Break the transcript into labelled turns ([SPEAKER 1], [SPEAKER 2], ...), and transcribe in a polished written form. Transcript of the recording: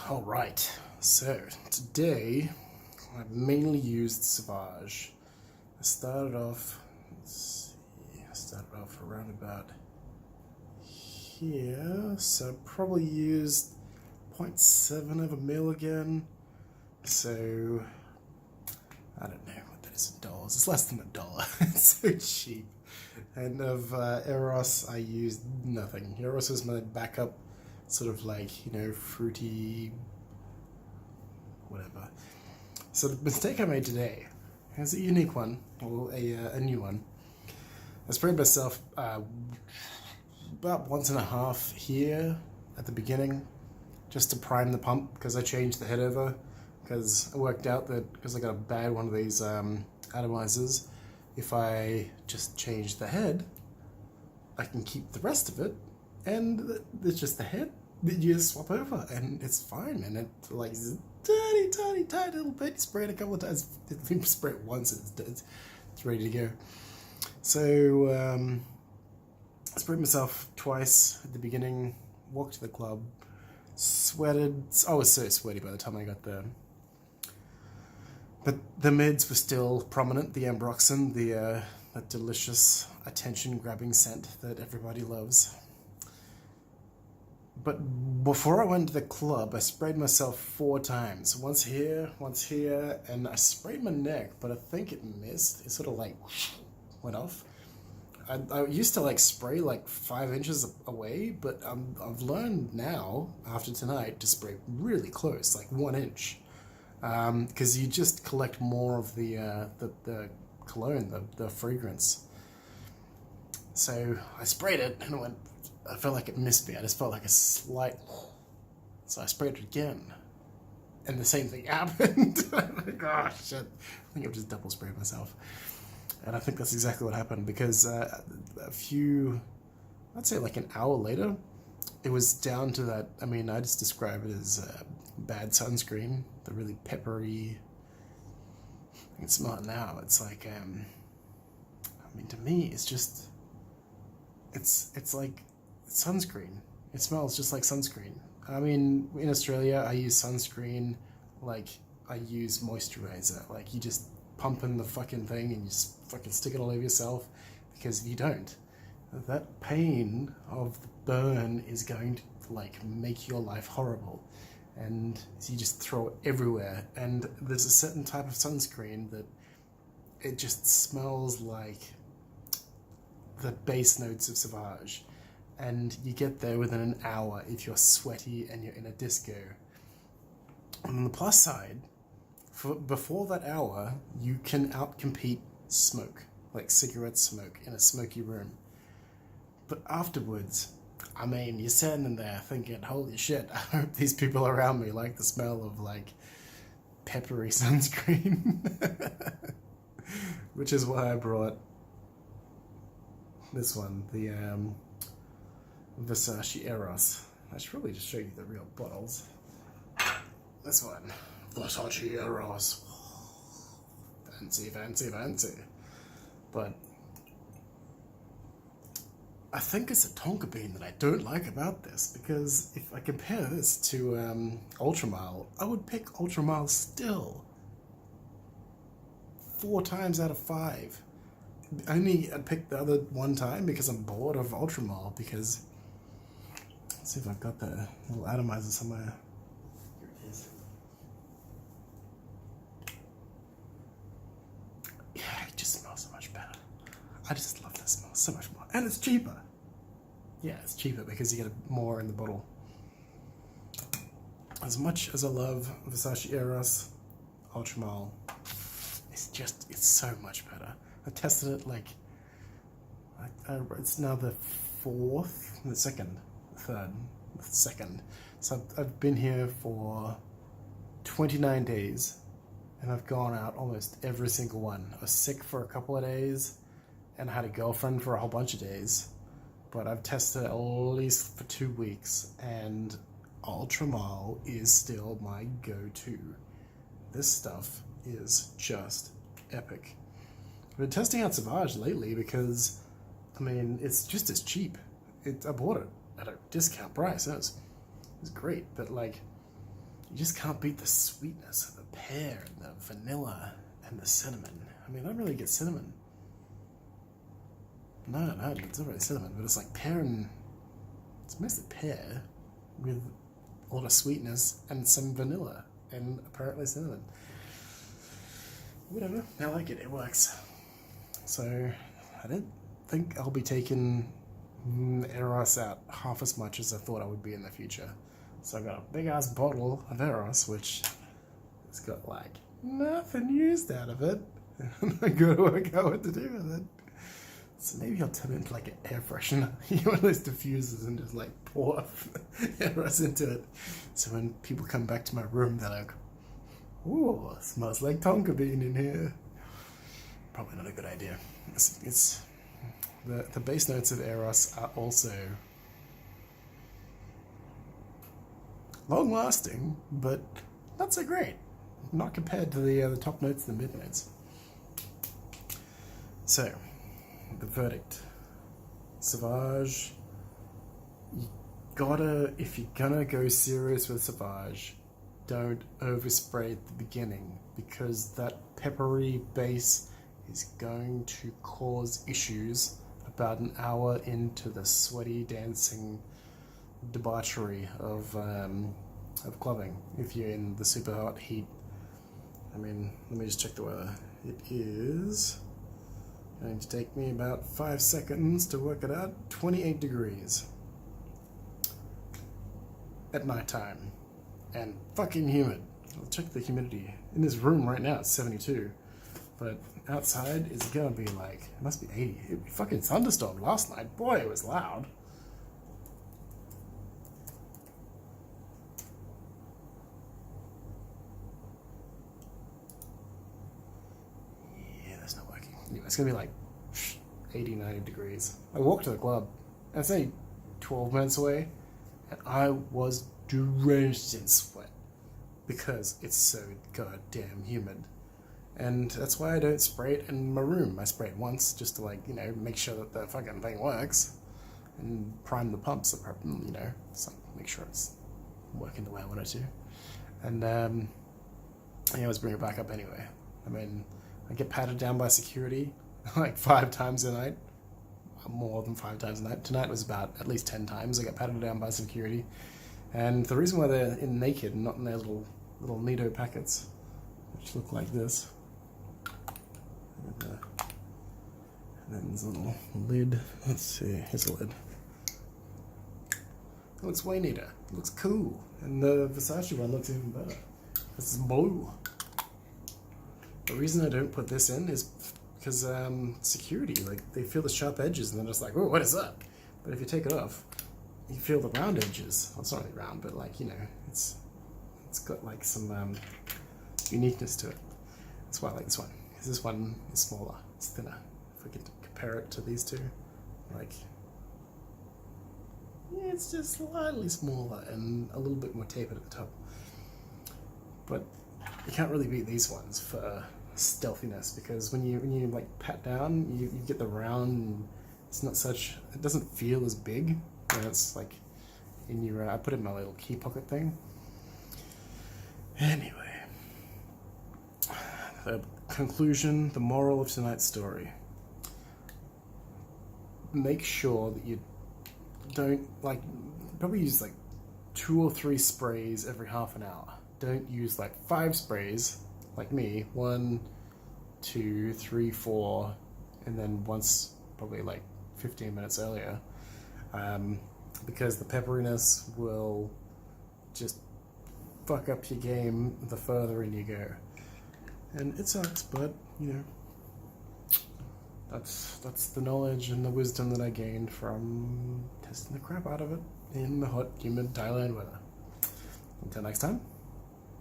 [SPEAKER 1] Alright, so today I've mainly used Sauvage. I started off, around about here, so probably used 0.7 of a mil again. So, I don't know what that is in dollars, it's less than $1, it's so cheap. And of Eros, I used nothing. Eros is my backup, sort of like, fruity, whatever. So the mistake I made today is a unique one, or a new one. I sprayed myself about once and a half here at the beginning, just to prime the pump, because I changed the head over, because I worked out that, because I got a bad one of these atomizers, if I just change the head, I can keep the rest of it, and it's just the head that you just swap over, and it's fine, and it like tiny little bit. You spray it a couple of times, you spray it once, it's ready to go. So I sprayed myself twice at the beginning, walked to the club, sweated. I was so sweaty by the time I got there. But the mids were still prominent, the ambroxan, that delicious attention-grabbing scent that everybody loves. But before I went to the club, I sprayed myself 4 times. Once here, and I sprayed my neck, but I think it missed. It sort of like went off. I used to like spray like 5 inches away, but I've learned now, after tonight, to spray really close, like 1 inch. Because you just collect more of the cologne, the fragrance. So I sprayed it, and I felt like it missed me. I just felt like a slight... So I sprayed it again, and the same thing happened. Like, oh, shit. I think I've just double sprayed myself. And I think that's exactly what happened, because a few... I'd say like an hour later, it was down to that... I mean, I just describe it as bad sunscreen, the really peppery... I can smell it now. It's like... I mean, to me, it's just... It's like sunscreen. It smells just like sunscreen. I mean, in Australia, I use sunscreen like I use moisturizer. Like, you just pump in the fucking thing and you just fucking stick it all over yourself, because if you don't, that pain of the burn is going to like make your life horrible, and you just throw it everywhere. And there's a certain type of sunscreen that it just smells like the base notes of Sauvage, and you get there within an hour if you're sweaty and you're in a disco. And on the plus side, before that hour, you can outcompete smoke, like cigarette smoke in a smoky room. But afterwards, I mean, you're standing there thinking, holy shit, I hope these people around me like the smell of like peppery sunscreen. Which is why I brought this one, the Versace Eros. I should probably just show you the real bottles. This one, Versace Eros. Fancy. But I think it's a tonka bean that I don't like about this, because if I compare this to Ultramile, I would pick Ultramile still. 4 times out of 5. Only I picked the other 1 time because I'm bored of Ultramile, because... Let's see if I've got the little atomizer somewhere. Here it is. Yeah, it just smells so much better. I just love that smell so much more. And it's cheaper. Yeah, it's cheaper because you get more in the bottle. As much as I love Versace Eros, Ultramile, it's so much better. I tested it like, it's now the 4th, the 2nd. So I've been here for 29 days, and I've gone out almost every single one. I was sick for a couple of days, and I had a girlfriend for a whole bunch of days, but I've tested it at least for 2 weeks, and Ultramile is still my go-to. This stuff is just epic. I've been testing out Sauvage lately because, I mean, it's just as cheap. I bought it at a discount price. It was great, but like, you just can't beat the sweetness of the pear and the vanilla and the cinnamon. I mean, I don't really get cinnamon. No, it's not really cinnamon, but it's like pear and... It's mostly pear with a lot of sweetness and some vanilla and apparently cinnamon. Whatever, I like it, it works. So, I don't think I'll be taking Eros out half as much as I thought I would be in the future. So I've got a big ass bottle of Eros, which has got like nothing used out of it. And I gotta work out what to do with it. So maybe I'll turn it into like an air freshener. One of those diffusers and just like pour Eros into it. So when people come back to my room, they're like, ooh, it smells like tonka bean in here. Probably not a good idea. It's the base notes of Eros are also long-lasting, but not so great. Not compared to the top notes and the mid notes. So, the verdict. Sauvage. You gotta, if you're gonna go serious with Sauvage, don't overspray at the beginning, because that peppery base is going to cause issues about an hour into the sweaty dancing debauchery of clubbing if you're in the super hot heat. I mean, let me just check the weather. It is going to take me about 5 seconds to work it out. 28 degrees at night time and fucking humid. I'll check the humidity. In this room right now it's 72, but outside is gonna be like, it must be 80. It fucking thunderstormed last night. Boy, it was loud. Yeah, that's not working. Anyway, it's gonna be like 80, 90 degrees. I walked to the club, and it's only 12 minutes away, and I was drenched in sweat because it's so goddamn humid. And that's why I don't spray it in my room. I spray it once just to, like, you know, make sure that the fucking thing works and prime the pumps, you know, so make sure it's working the way I want it to. And I always bring it back up anyway. I mean, I get patted down by security like 5 times a night, more than 5 times a night. Tonight was about at least 10 times I got patted down by security. And the reason why they're in naked and not in their little Nido packets, which look like this. And then there's a little lid. Let's see, here's a lid. It looks way neater. It looks cool. And the Versace one looks even better. This is blue. The reason I don't put this in is because security, like, they feel the sharp edges and they're just like, oh, what is that? But if you take it off, you feel the round edges. Well, it's not really round, but like, you know, it's got like some uniqueness to it. That's why I like this one. Because this one is smaller, it's thinner. If we could compare it to these two, like, yeah, it's just slightly smaller and a little bit more tapered at the top. But you can't really beat these ones for stealthiness, because when you like pat down, you get the round. And it's not such. It doesn't feel as big. And it's like in your. I put it in my little key pocket thing. Anyway, the conclusion, the moral of tonight's story. Make sure that you don't, like, probably use like 2 or 3 sprays every half an hour. Don't use like 5 sprays like me. 1, 2, 3, 4, and then once probably like 15 minutes earlier, because the pepperiness will just fuck up your game the further in you go. And it sucks, but you know, that's the knowledge and the wisdom that I gained from testing the crap out of it in the hot, humid Thailand weather. Until next time.